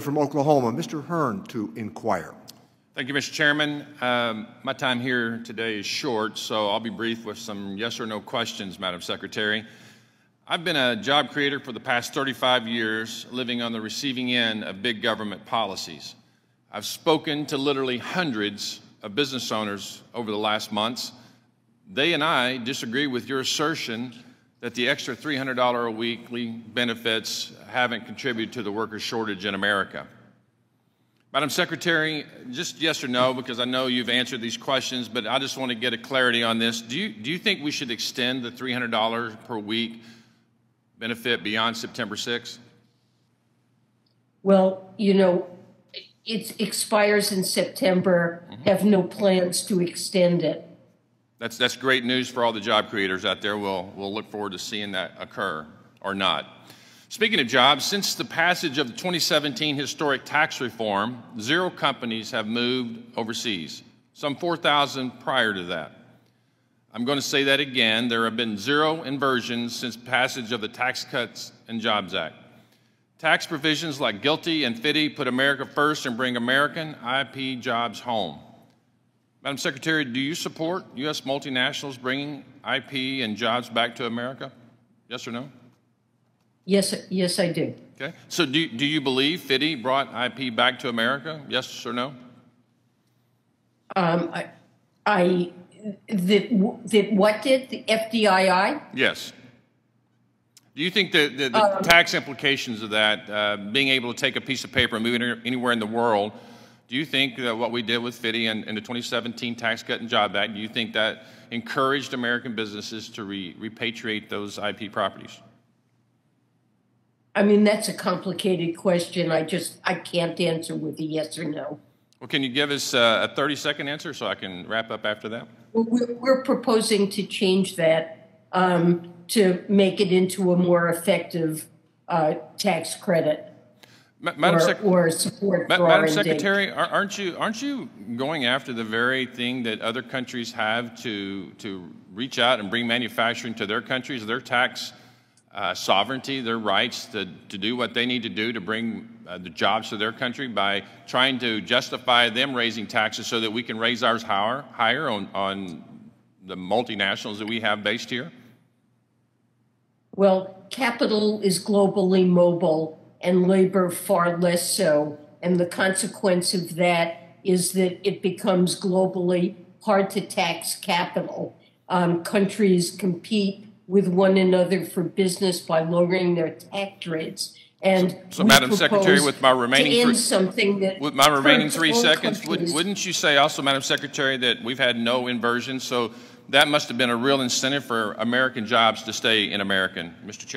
From Oklahoma, Mr. Hern to inquire. Thank you, Mr. Chairman. My time here today is short, so I'll be brief with some yes or no questions, Madam Secretary. I've been a job creator for the past 35 years, living on the receiving end of big government policies. I've spoken to literally hundreds of business owners over the last months. They and I disagree with your assertion that the extra $300 a weekly benefits haven't contributed to the worker shortage in America. Madam Secretary, just yes or no, because I know you've answered these questions, but I just want to get a clarity on this. Do you think we should extend the $300 per week benefit beyond September 6th? Well, you know, it expires in September. Have no plans to extend it. That's great news for all the job creators out there. We'll look forward to seeing that occur or not. Speaking of jobs, since the passage of the 2017 historic tax reform, 0 companies have moved overseas, some 4,000 prior to that. I'm going to say that again. There have been 0 inversions since passage of the Tax Cuts and Jobs Act. Tax provisions like GILTI and FDII put America first and bring American IP jobs home. Madam Secretary, do you support U.S. multinationals bringing IP and jobs back to America? Yes or no? Yes, I do. Okay. So do you believe FDII brought IP back to America? Yes or no? What did the FDII? Yes. Do you think that the tax implications of that, being able to take a piece of paper and move it anywhere in the world, do you think that what we did with FDII and the 2017 Tax Cut and Job Act, do you think that encouraged American businesses to repatriate those IP properties? I mean, that's a complicated question. I can't answer with a yes or no. Well, can you give us a 30-second answer so I can wrap up after that? Well, we're proposing to change that to make it into a more effective tax credit. Madam Secretary, R&D. aren't you going after the very thing that other countries have to reach out and bring manufacturing to their countries, their tax sovereignty, their rights to do what they need to do to bring the jobs to their country by trying to justify them raising taxes so that we can raise ours higher on the multinationals that we have based here? Well, capital is globally mobile and labor far less so. And the consequence of that is that it becomes globally hard to tax capital. Countries compete with one another for business by lowering their tax rates. And so Madam Secretary, with my remaining 3 seconds, wouldn't you say also, Madam Secretary, that we've had no inversion? So that must have been a real incentive for American jobs to stay in America, Mr. Chairman.